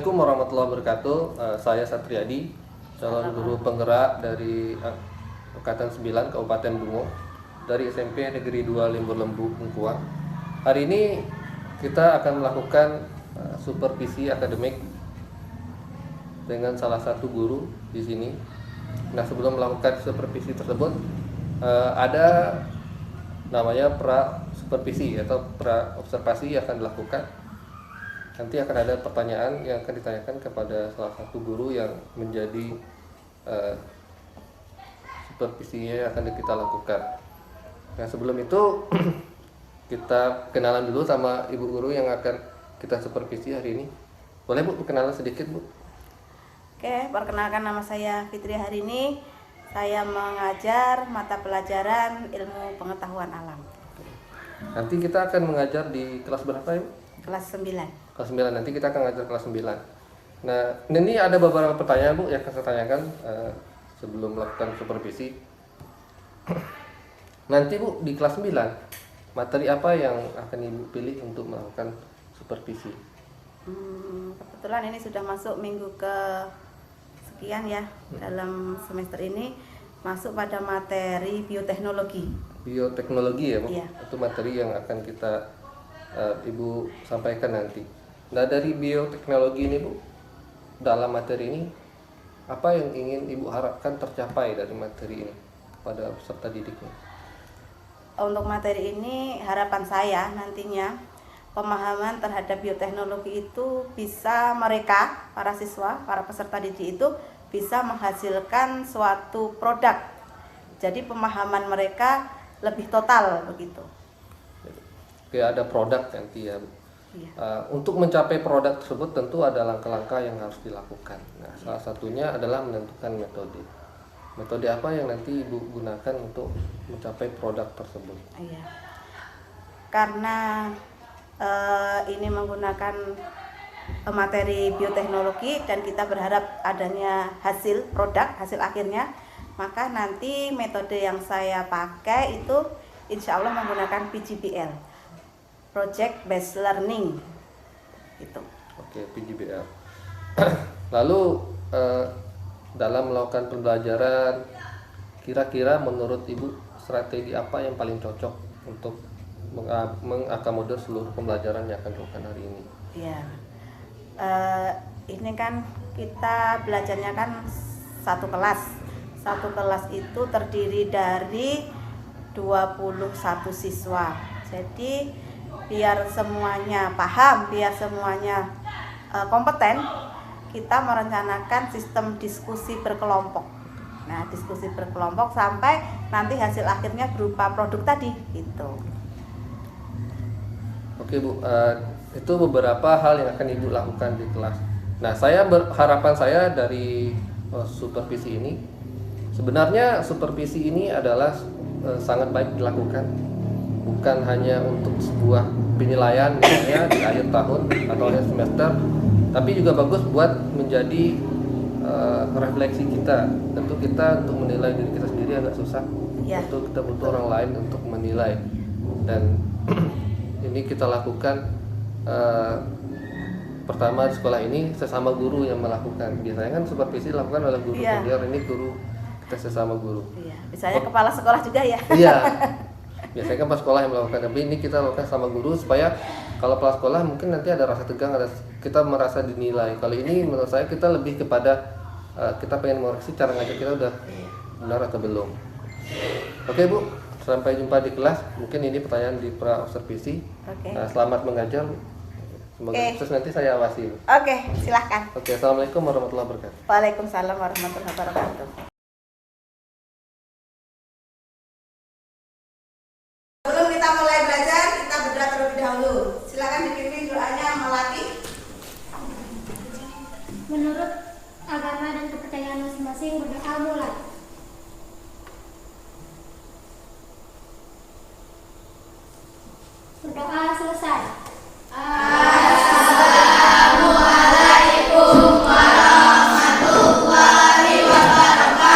Assalamualaikum warahmatullahi wabarakatuh. Saya Satriadi, calon guru penggerak dari Angkatan 9 Kabupaten Bungo dari SMP Negeri 2 Limbur Lembu, Bengkuang. Hari ini kita akan melakukan supervisi akademik dengan salah satu guru di sini. Nah, sebelum melakukan supervisi tersebut, ada namanya pra supervisi atau pra observasi yang akan dilakukan. Nanti akan ada pertanyaan yang akan ditanyakan kepada salah satu guru yang menjadi supervisinya yang akan kita lakukan. Nah, sebelum itu kita kenalan dulu sama ibu guru yang akan kita supervisi hari ini. Boleh Bu, kenalan sedikit Bu? Oke, perkenalkan nama saya Fitri. Hari ini saya mengajar mata pelajaran ilmu pengetahuan alam. Nanti kita akan mengajar di kelas berapa ya Bu? Kelas 9. Kelas 9, nanti kita akan ngajar kelas 9. Nah, ini ada beberapa pertanyaan Bu yang akan saya tanyakan sebelum melakukan supervisi. Nanti Bu, di kelas 9, materi apa yang akan Ibu pilih untuk melakukan supervisi? Kebetulan ini sudah masuk minggu ke sekian ya, dalam semester ini masuk pada materi bioteknologi. Bioteknologi ya Bu? Iya. Itu materi yang akan kita Ibu sampaikan nanti. Nah, dari bioteknologi ini Bu, dalam materi ini apa yang ingin Ibu harapkan tercapai dari materi ini pada peserta didiknya? Untuk materi ini harapan saya nantinya pemahaman terhadap bioteknologi itu bisa mereka, para siswa, para peserta didik itu bisa menghasilkan suatu produk. Jadi pemahaman mereka lebih total begitu. Oke, ada produk nanti ya. Iya. Untuk mencapai produk tersebut tentu ada langkah-langkah yang harus dilakukan. Nah, salah satunya adalah menentukan metode. Metode apa yang nanti Ibu gunakan untuk mencapai produk tersebut? Iya. Karena ini menggunakan materi bioteknologi dan kita berharap adanya hasil produk, hasil akhirnya, maka nanti metode yang saya pakai itu insya Allah menggunakan PGBL. Project Based Learning itu. Oke, PGBL. Lalu dalam melakukan pembelajaran, kira-kira menurut Ibu strategi apa yang paling cocok untuk mengakomodir seluruh pembelajaran yang akan dilakukan hari ini? Ya, ini kan kita belajarnya kan satu kelas. Satu kelas itu terdiri dari 21 siswa. Jadi biar semuanya paham, biar semuanya kompeten, kita merencanakan sistem diskusi berkelompok. Nah, diskusi berkelompok sampai nanti hasil akhirnya berupa produk tadi gitu. Oke Bu, itu beberapa hal yang akan Ibu lakukan di kelas. Nah, harapan saya dari supervisi ini, sebenarnya supervisi ini adalah sangat baik dilakukan. Bukan hanya untuk sebuah penilaian misalnya di akhir tahun atau akhir semester, tapi juga bagus buat menjadi refleksi kita. Tentu kita untuk menilai diri kita sendiri agak susah. Ya. Tentu kita butuh orang lain untuk menilai. Dan ini kita lakukan pertama di sekolah ini sesama guru yang melakukan. Biasanya kan supervisi dilakukan oleh guru senior, ini guru kita sesama guru. Iya, misalnya kepala sekolah juga ya. Iya. Biasanya kan pas sekolah yang melakukan, tapi ini kita lakukan sama guru supaya kalau kepala sekolah mungkin nanti ada rasa tegang, kita merasa dinilai. Kalau ini menurut saya kita lebih kepada kita pengen mengoreksi cara ngajar kita udah benar atau belum. Oke Bu, sampai jumpa di kelas. Mungkin ini pertanyaan di pra observasi. Oke. Selamat mengajar. Semoga sukses, nanti saya awasi. Oke, silahkan. Oke, assalamualaikum warahmatullahi wabarakatuh. Waalaikumsalam warahmatullahi wabarakatuh. Sebelum kita mulai belajar, kita berdoa terlebih dahulu. Silakan dipimpin doanya Melati. Menurut agama dan kepercayaan masing-masing, berdoa mulai. Berdoa selesai. Assalamualaikum warahmatullahi wabarakatuh.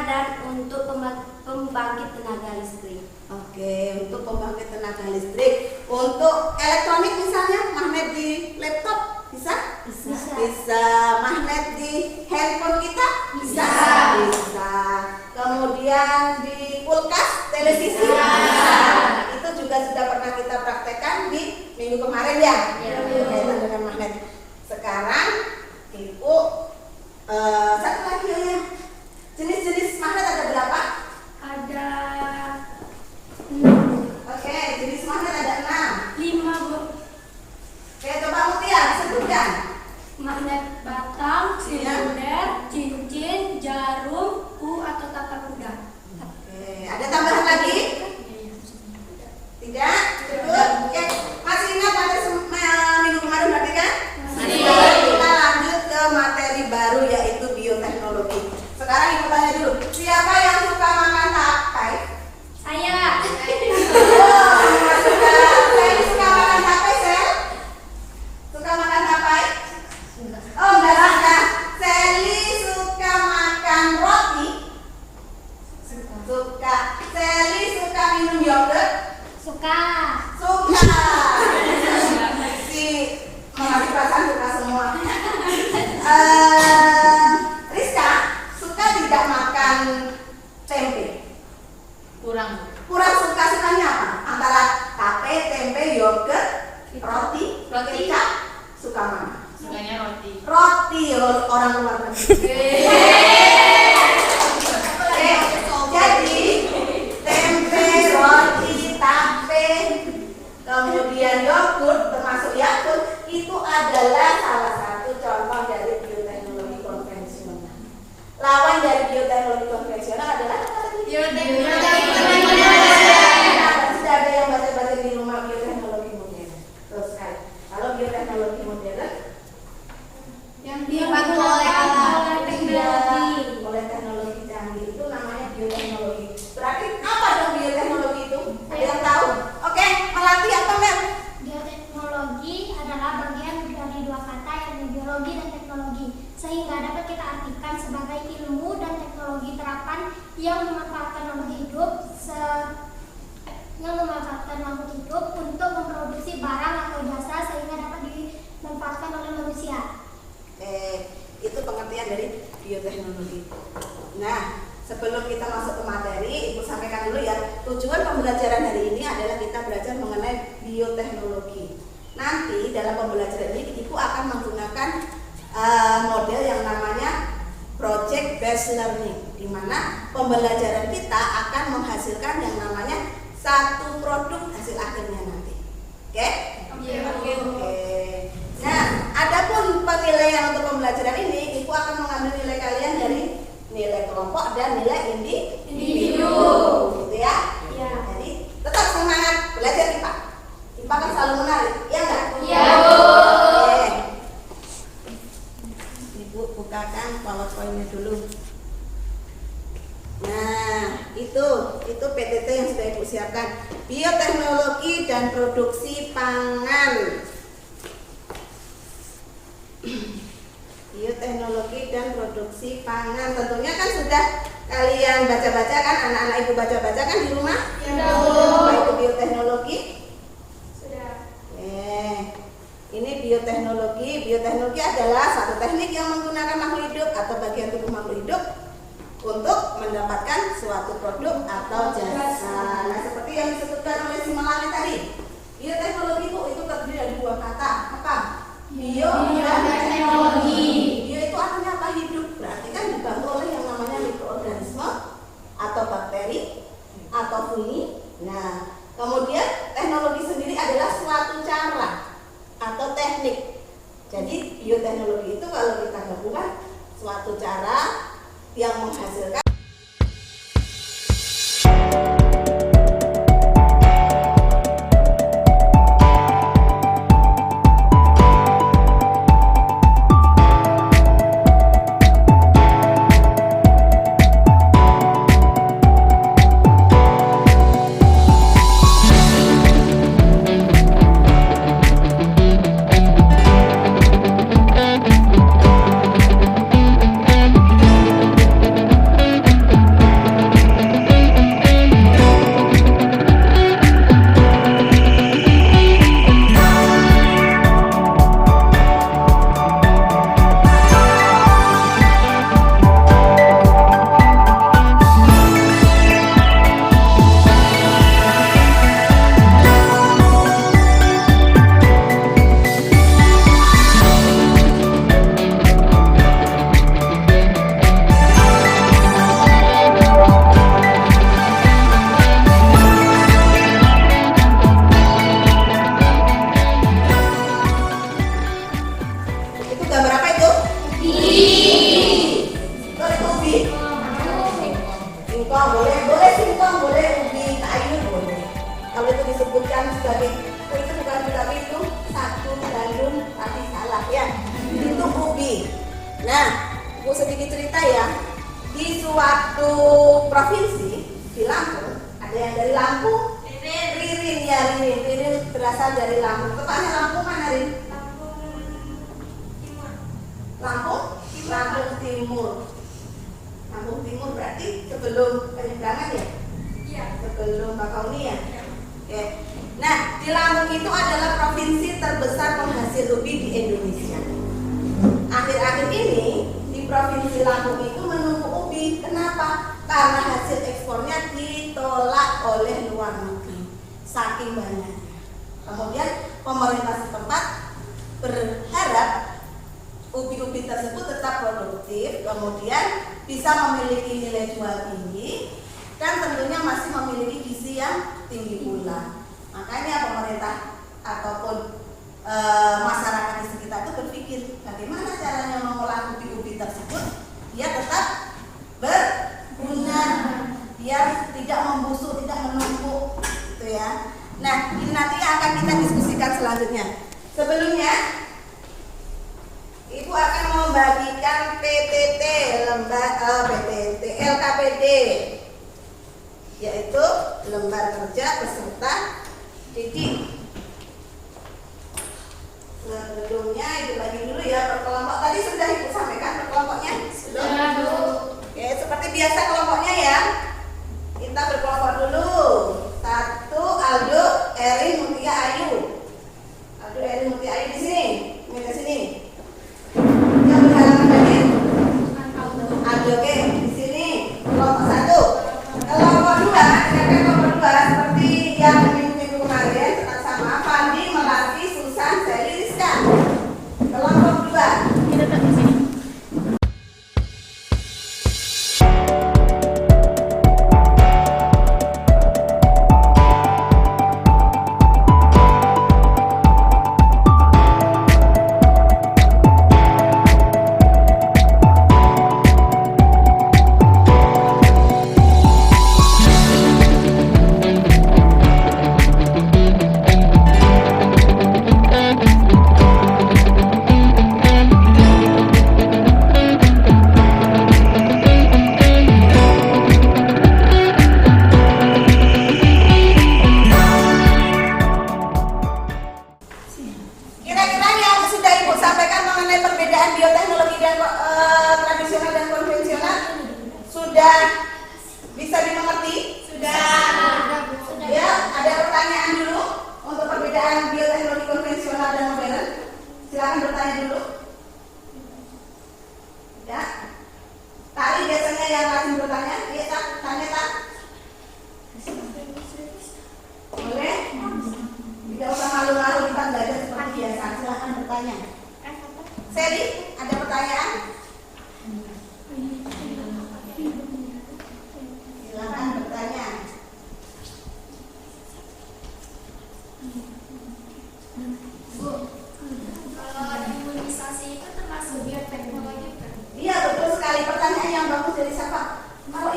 dan untuk pembangkit tenaga listrik. Oke, untuk pembangkit tenaga listrik. Untuk elektronik misalnya magnet di laptop bisa? Bisa. Magnet di handphone kita? Bisa. Kemudian di kulkas, televisi? Bisa. Itu juga sudah pernah kita praktekkan di minggu kemarin ya? Berkaitan dengan magnet. Sekarang Ibu satu lagi ya. Jenis-jenis magnet ada berapa? Ada Oke, jenis magnet ada 6. 5 Bu. Oke, coba Mutia sebutkan. Magnet batang, silinder, cincin, jarum, atau tapak kuda. Oke, ada tambahan lagi? Tidak? Cukup? Oke, masih ingat materi minggu kemarin berarti kan? Masih. Kita lanjut ke materi baru yaitu bioteknologi. Sekarang Ibu tanya dulu, siapa yang suka makan tapai? Saya. Oh, saya suka makan tapai, Sel? Suka makan tapai? Oh, enggak suka. Sally suka makan roti? Suka. Sally suka minum yogurt? Suka. Suka. Si mengalami perasaan suka semua. Rizka suka tidak makan tempe? Kurang. Kurang suka, sukanya apa? Antara tape, tempe, yogurt, roti, kecap, suka mana? Sukanya roti. Roti, orang luar negeri. Jadi tempe, roti, tape, kemudian yogurt termasuk Yakult itu adalah salah satu contoh dari bioteknologi konvensional. Lawan dari bioteknologi konvensional adalah apa tadi? Sudah ada yang baca-baca di rumah bioteknologi modern. Terus sekali. Kalau bioteknologi modern Yang dibantu oleh alat teknologi. oleh teknologi canggih itu namanya bioteknologi. Berarti apa dong bioteknologi itu? Ada yang tahu? Oke, Melati atau Mel? Bioteknologi adalah bagian dari dua kata yakni biologi dan teknologi, sehingga dapat kita artikan sebagai ilmu dan teknologi terapan yang memanfaatkan makhluk hidup untuk memproduksi barang atau jasa sehingga dapat dimanfaatkan oleh manusia. Itu pengertian dari bioteknologi. Nah, sebelum kita masuk ke materi, Ibu sampaikan dulu ya, tujuan pembelajaran hari ini adalah kita belajar mengenai bioteknologi. Nanti dalam pembelajaran ini Ibu akan menggunakan model yang namanya project based learning, di mana pembelajaran kita akan menghasilkan yang namanya satu produk hasil akhirnya nanti. Oke? Oke. Nah, adapun penilaian untuk pembelajaran ini, Ibu akan mengambil nilai kalian dari nilai kelompok dan nilai individu, gitu ya? Iya. Jadi tetap semangat belajar IPA. IPA kan selalu menarik, ya enggak? Iya, Bu. Oke. Ibu bukakan PowerPoint-nya dulu. Nah, itu PTT yang sudah Ibu siapkan. Bioteknologi dan produksi pangan. Bioteknologi dan produksi pangan. Tentunya kan sudah kalian baca-baca kan, anak-anak Ibu baca-baca kan di rumah? Ya, Apa itu bioteknologi? Sudah. Ini bioteknologi. Bioteknologi adalah satu teknik yang menggunakan makhluk hidup atau bagian tubuh makhluk hidup untuk mendapatkan suatu produk atau jasa. Nah, seperti yang disebutkan oleh si Melani tadi, bioteknologi itu terdiri dari dua kata. Apa? Bio dan teknologi. Bio itu artinya apa? Hidup. Berarti kan dibantu oleh yang namanya mikroorganisme atau bakteri atau fungi. Nah, kemudian teknologi sendiri adalah suatu cara atau teknik. Jadi bioteknologi itu kalau kita gabungkan suatu cara yang menghasilkan singkong boleh, boleh singkong, boleh ubi kayu boleh. Kalau itu disebutkan sebagai itu bukan tapi itu satu gandum tapi salah ya. Itu ubi. Nah, Bu sedikit cerita ya. Di suatu provinsi di Lampung, ada yang dari Lampung, Ririn ya, Ririn berasal dari Lampung. Tepatnya Lampung mana, Rin? Lampung Timur. Lampung Timur berarti sebelum penyeberangan ya? Iya. Sebelum Bakauni ya? Oke. Nah, di Lampung itu adalah provinsi terbesar penghasil ubi di Indonesia. Akhir-akhir ini di provinsi Lampung itu menumpuk ubi. Kenapa? Karena hasil ekspornya ditolak oleh luar negeri. Saking banyaknya. Kemudian pemerintah setempat berharap ubi-ubi tersebut tetap produktif, kemudian bisa memiliki nilai jual tinggi dan tentunya masih memiliki gizi yang tinggi pula. Makanya pemerintah ataupun masyarakat di sekitar itu berpikir bagaimana caranya mengolah ubi-ubi tersebut dia tetap berguna, biar tidak membusuk, tidak menumpuk, gitu ya. Nah, ini nanti akan kita diskusikan selanjutnya. Sebelumnya, Ibu akan membagikan PTT LKPD, yaitu lembar kerja peserta didik. Sebelumnya Ibu bagi dulu ya per kelompok. Tadi sudah Ibu sampaikan per kelompoknya? Sudah, Bu. Oke, seperti biasa kelompoknya ya. Kita berkelompok dulu. 1 Aldo, Erin, Mutia, Ayu. Aldo, Erin, Mutia, Ayu di sini. Ini ke sini. Yang berhalangan hadir? Aldo, oke, di sini. Kelompok 1. Kelompok 2, silakan kelompok 2 seperti yang minggu kemarin tetap sama. Fandi, Melati, Susan, Sally, Rizka. Kelompok 2. Kita tetap di sini. Kira-kira yang sudah Ibu sampaikan mengenai perbedaan bioteknologi dan tradisional dan konvensional sudah bisa dimengerti? Sudah. Ya, ada pertanyaan dulu untuk perbedaan bioteknologi konvensional dan modern. Silakan bertanya dulu. Ya. Tadi biasanya yang rajin bertanya, iya tak, tanya tak? Boleh? Tidak usah malu-malu, kita belajar seperti biasa. Silakan bertanya. Sally, ada pertanyaan? Silakan bertanya. Bu, kalau imunisasi itu termasuk bioteknologi kan? Iya, betul sekali. Pertanyaan yang bagus dari siapa? Kalau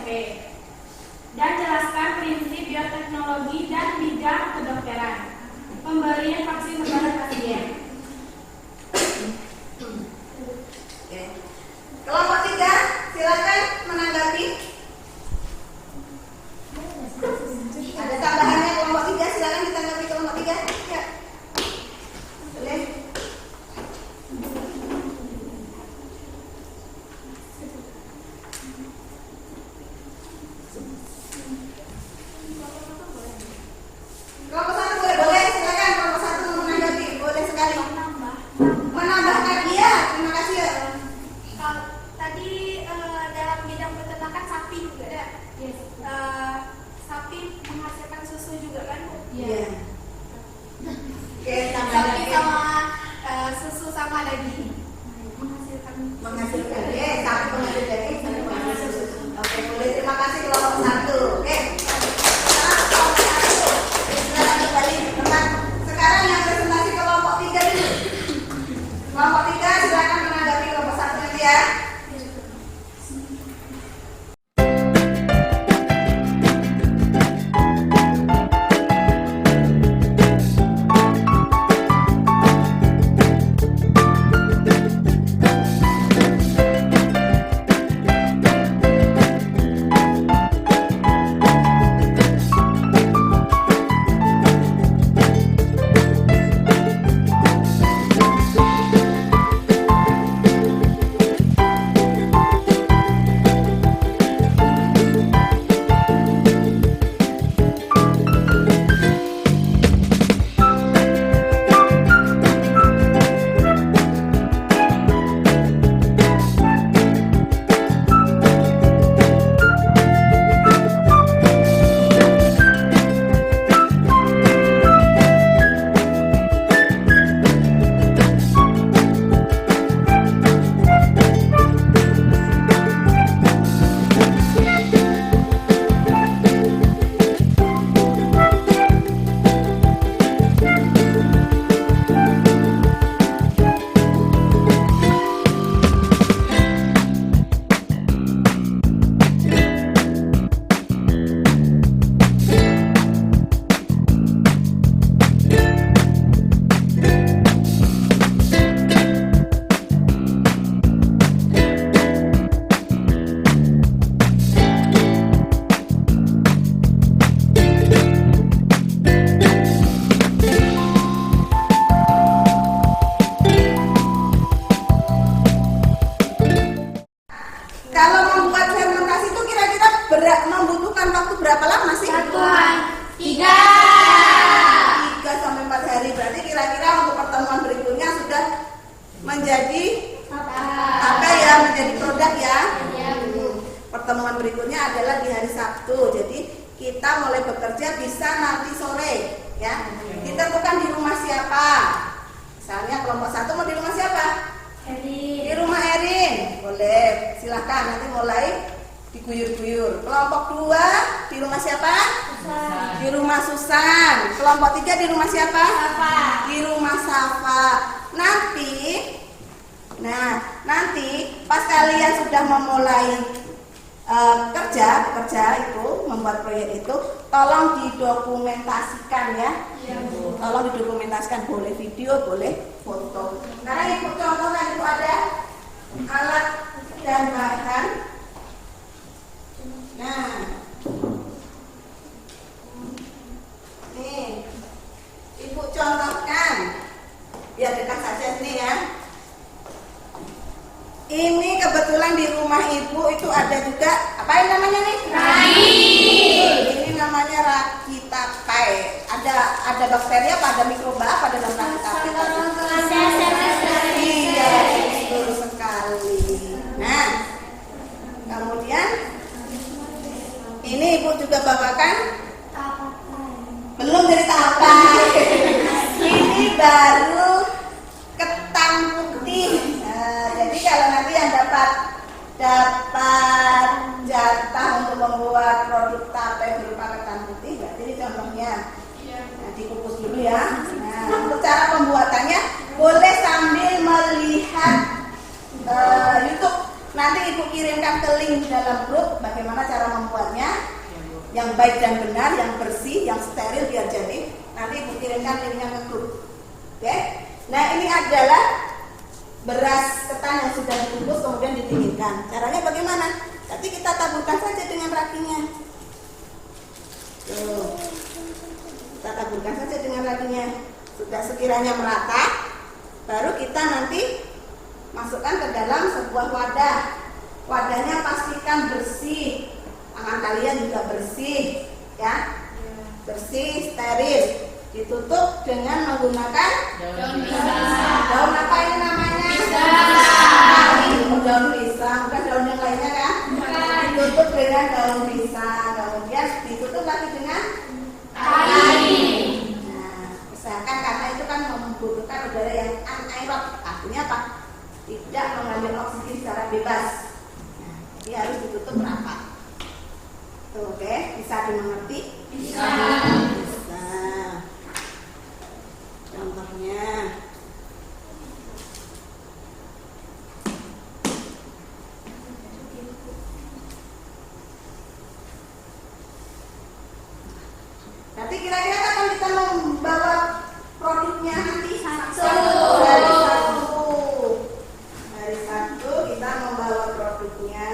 SMP. Dan jelaskan prinsip bioteknologi dan bidang kedokteran. Pemberian vaksin kepada pasien. Oke. Kelompok 3, silakan menanggapi. Ada tambahannya kelompok 3, silakan ditanggapi kelompok 3. Ya. Boleh. Kelompok 1 boleh, silakan kelompok 1 menanggapi, boleh sekali. Menambahkan dia, terima kasih ya. Kalau tadi dalam bidang peternakan sapi juga ada. Yes. Sapi menghasilkan susu juga kan, Bu? Iya. Oke, Sapi tambahkan. sama susu sama daging menghasilkan Menghasilkan. Sapi penghasil daging, sapi penghasil susu. Oke, boleh, terima kasih kelompok 1. Oke. Sekarang kelompok 1. Silakan kembali tempat. Sekarang yang presentasi kelompok 3 dulu. Kelompok 3 silakan menanggapi kelompok 1 nanti ya. Kalau membuat fermentasi itu kira-kira membutuhkan waktu berapa lama sih? 3 3 sampai 4 hari. Berarti kira-kira untuk pertemuan berikutnya sudah menjadi apa ya? Menjadi produk ya. Pertemuan berikutnya adalah di hari Sabtu. Jadi kita mulai bekerja bisa nanti sore ya. Ditentukan di rumah siapa. Misalnya kelompok 1 mau di rumah siapa? Di rumah Erin, boleh, silahkan nanti mulai diguyur-guyur. Kelompok 2 di rumah siapa? Di rumah Susan. Kelompok 3 di rumah siapa? Di rumah Safa. Nanti pas kalian sudah memulai kerja itu membuat proyek itu, tolong didokumentasikan ya. Tolong didokumentasikan, boleh video, boleh foto. Karena ibu contohkan itu ada alat dan bahan. Nah, nih ibu contohkan, biar dekat saja sini ya. Ini kebetulan di rumah ibu itu ada juga apa yang namanya nih? Ragi. Ini namanya ragi tapai. Ada bakteri apa? Ada mikroba apa dalam ragi tapai? Iya, betul sekali. Nah, kemudian ini ibu juga bawakan. Belum dari tapai. Ini baru ketan putih. Jadi kalau nanti yang dapat jatah untuk membuat produk tape berupa ketan putih, berarti ini contohnya. Nah, dikukus dulu ya. Nah, untuk cara pembuatannya boleh sambil melihat YouTube. Nanti ibu kirimkan ke link dalam grup bagaimana cara membuat. yang baik dan benar, yang bersih, yang steril biar jadi. Nanti Ibu kirimkan linknya ke grup. Oke. Nah, ini adalah beras ketan yang sudah dibungkus kemudian didinginkan. Caranya bagaimana? Nanti kita taburkan saja dengan raginya. Tuh. Kita taburkan saja dengan raginya. Sudah sekiranya merata, baru kita nanti masukkan ke dalam sebuah wadah. Wadahnya pastikan bersih, tangan kalian juga bersih, ya, bersih, steril. Ditutup dengan menggunakan daun apa ini namanya? Daun pisang, bukan daun yang lainnya kan? Ditutup dengan daun pisang, kemudian ditutup lagi dengan kain. Nah, usahakan karena itu kan membutuhkan udara yang anaerob, artinya apa? Tidak mengambil oksigen secara bebas. Nah, jadi harus ditutup rapat. Tuh, oke, bisa dimengerti? Bisa. Contohnya, nanti kira-kira kapan kita membawa produknya nanti? Hari Sabtu kita membawa produknya.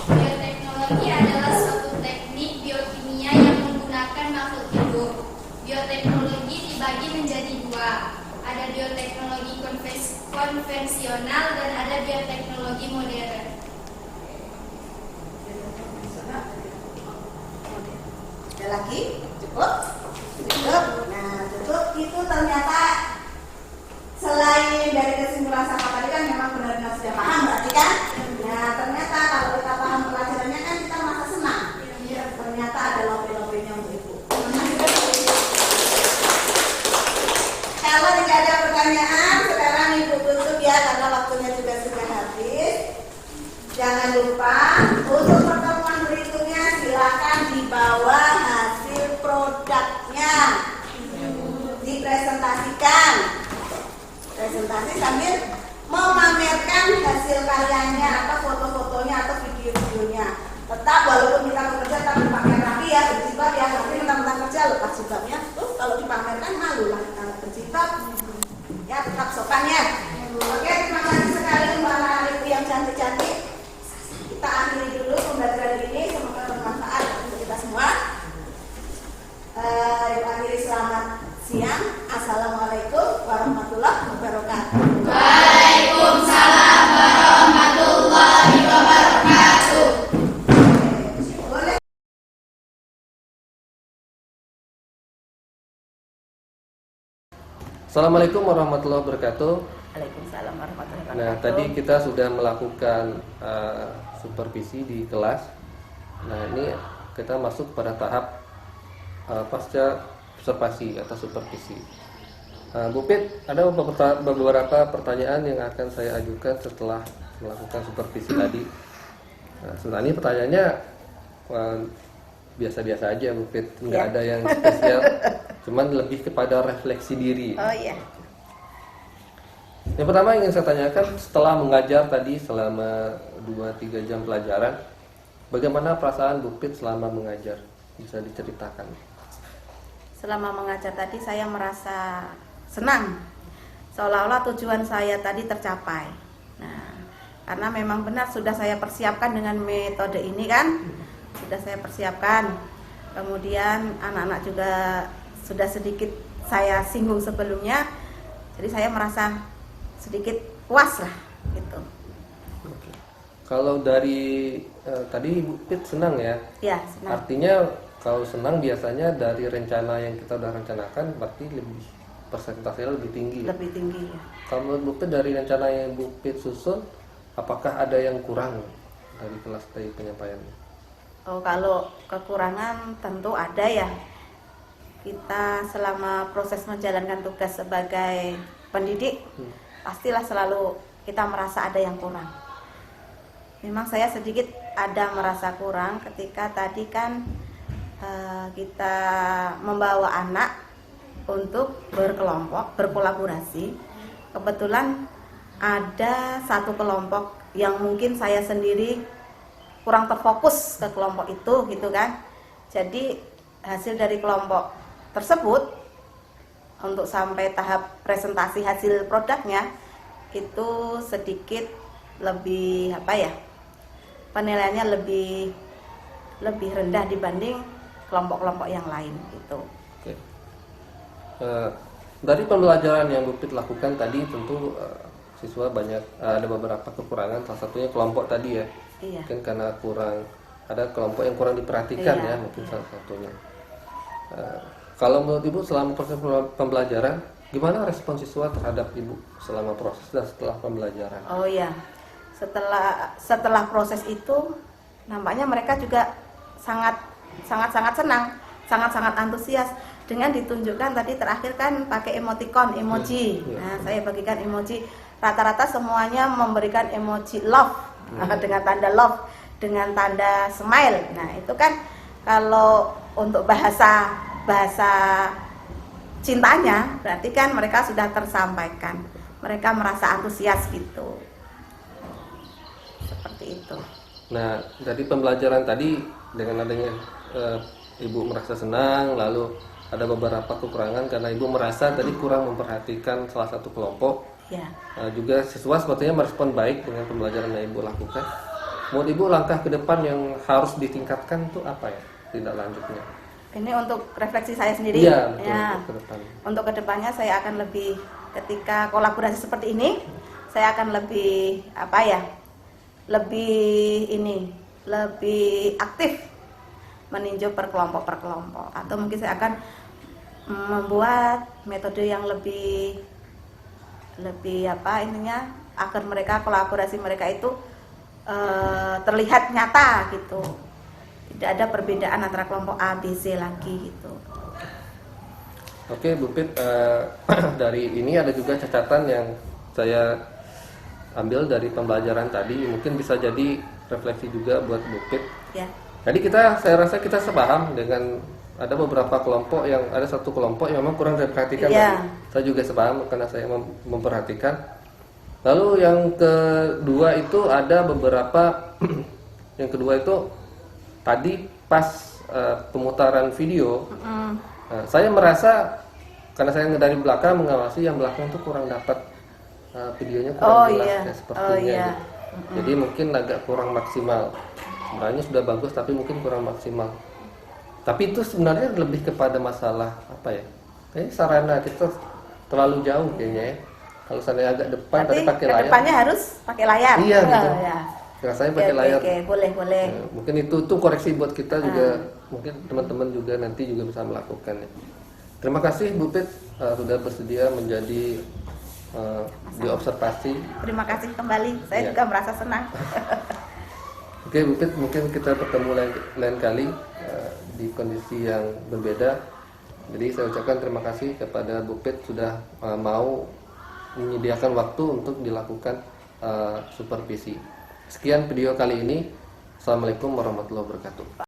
Biotechnology adalah suatu teknik biokimia yang menggunakan makhluk hidup produk. Bioteknologi dibagi menjadi dua. Ada bioteknologi konvensional dan ada bioteknologi modern. Ada lagi? Cukup? Cukup. Nah, cukup itu ternyata selain dari kesimpulan sama tadi kan memang benar-benar sudah paham berarti kan? Nah, ternyata kalau kita paham pelajarannya kan kita merasa senang. Ternyata ada lope-lopenya untuk Ibu. Kalau tidak ada pertanyaan, sekarang Ibu tutup ya karena waktunya juga sudah habis. Jangan lupa untuk pertemuan berikutnya silakan dibawa hasil produknya, dipresentasikan. Presentasi sambil memamerkan hasil karyanya atau foto-fotonya atau video-videonya. Tetap walaupun kita bekerja tapi pakai rapi ya, berjilbab ya, nanti mentang-mentang kerja lepas jilbabnya. Terus kalau dipamerkan malu lah kalau berjilbab. Ya tetap sopan ya. Oke, terima kasih sekali untuk anak-anak Ibu yang cantik-cantik. Kita akhiri dulu pembelajaran ini, semoga bermanfaat untuk kita semua. Ibu akhiri selamat siang. Assalamualaikum warahmatullahi wabarakatuh. Waalaikumsalam warahmatullahi wabarakatuh. Boleh. Assalamualaikum warahmatullahi wabarakatuh. Waalaikumsalam warahmatullahi wabarakatuh. Nah, tadi kita sudah melakukan supervisi di kelas. Nah, ini kita masuk pada tahap pasca observasi atau supervisi. Bu Pit, ada beberapa pertanyaan yang akan saya ajukan setelah melakukan supervisi tadi. Nah, sebenarnya pertanyaannya biasa-biasa aja, Bu Pit, nggak ada yang spesial, cuman lebih kepada refleksi diri. Oh iya. Yang pertama yang ingin saya tanyakan, setelah mengajar tadi selama 2-3 jam pelajaran, bagaimana perasaan Bu Pit selama mengajar? Bisa diceritakan? Selama mengajar tadi saya merasa senang, seolah-olah tujuan saya tadi tercapai. Nah, karena memang benar sudah saya persiapkan dengan metode ini kan, sudah saya persiapkan. Kemudian anak-anak juga sudah sedikit saya singgung sebelumnya, jadi saya merasa sedikit puas lah gitu. Oke. Kalau dari tadi Bu Pit senang ya? Ya, senang. Artinya kalau senang biasanya dari rencana yang kita udah rencanakan berarti lebih persentasenya lebih tinggi. Lebih tinggi ya. Kalau menurut Bu Pit dari rencana yang Bu Pit susun, apakah ada yang kurang dari kelas tadi penyampaiannya? Oh, kalau kekurangan tentu ada ya. Kita selama proses menjalankan tugas sebagai pendidik, pastilah selalu kita merasa ada yang kurang. Memang saya sedikit ada merasa kurang ketika tadi kan kita membawa anak untuk berkelompok, berkolaborasi. Kebetulan ada satu kelompok yang mungkin saya sendiri kurang terfokus ke kelompok itu gitu kan. Jadi hasil dari kelompok tersebut untuk sampai tahap presentasi hasil produknya itu sedikit lebih penilaiannya lebih rendah dibanding kelompok-kelompok yang lain gitu. Oke. Dari pembelajaran yang Bu Pit lakukan tadi tentu siswa banyak ada beberapa kekurangan, salah satunya kelompok tadi ya. Iya. Mungkin karena ada kelompok yang kurang diperhatikan Iya. ya, mungkin salah satunya. Kalau menurut Ibu selama proses pembelajaran, gimana respon siswa terhadap Ibu selama proses dan setelah pembelajaran? Oh iya, setelah proses itu nampaknya mereka juga sangat senang, sangat antusias dengan ditunjukkan tadi terakhir kan pakai emoticon, emoji. Nah, saya bagikan emoji. Rata-rata semuanya memberikan emoji love dengan tanda love, dengan tanda smile. Nah, itu kan kalau untuk bahasa cintanya berarti kan mereka sudah tersampaikan. Mereka merasa antusias gitu. Seperti itu. Nah, dari pembelajaran tadi dengan adanya Ibu merasa senang, lalu ada beberapa kekurangan karena Ibu merasa tadi kurang memperhatikan salah satu kelompok. Ya. Juga siswa sepertinya merespon baik dengan pembelajaran yang Ibu lakukan. Menurut Ibu langkah ke depan yang harus ditingkatkan itu apa ya? Tidak lanjutnya. Ini untuk refleksi saya sendiri. Iya, betul, Ya. untuk ke depan. Untuk kedepannya saya akan lebih, ketika kolaborasi seperti ini, saya akan lebih apa ya? Lebih aktif meninjau per kelompok atau mungkin saya akan membuat metode yang lebih apa intinya agar mereka kolaborasi mereka itu terlihat nyata gitu. Tidak ada perbedaan antara kelompok A, B, C lagi gitu. Oke, Bu Pit, dari ini ada juga catatan yang saya ambil dari pembelajaran tadi, mungkin bisa jadi refleksi juga buat Bu Pit. Ya. Tadi saya rasa kita sepaham dengan ada beberapa kelompok yang ada satu kelompok yang memang kurang diperhatikan. Iya. Saya juga sepaham karena saya memperhatikan. Lalu yang kedua itu ada beberapa yang kedua itu tadi pas pemutaran video, saya merasa karena saya dari belakang mengawasi, yang belakang itu kurang dapat videonya kurang jelas ya, sepertinya. iya. Gitu. Jadi mungkin agak kurang maksimal. Sebenarnya sudah bagus tapi mungkin kurang maksimal. Tapi itu sebenarnya lebih kepada masalah apa ya? Kayaknya sarana kita terlalu jauh kayaknya ya. Kalau saya agak depan Berarti tapi pakai layar. kedepannya harus pakai layar. Iya, betul. Ya. Rasanya pakai layar. Oke, boleh. Ya, mungkin itu tuh koreksi buat kita juga, mungkin teman-teman juga nanti juga bisa melakukannya. Terima kasih Bu Pit sudah bersedia menjadi diobservasi. Terima kasih kembali. Saya Iya. juga merasa senang. Oke Bu Pit, mungkin kita bertemu lain kali di kondisi yang berbeda. Jadi saya ucapkan terima kasih kepada Bu Pit sudah mau menyediakan waktu untuk dilakukan supervisi. Sekian video kali ini. Assalamualaikum warahmatullahi wabarakatuh.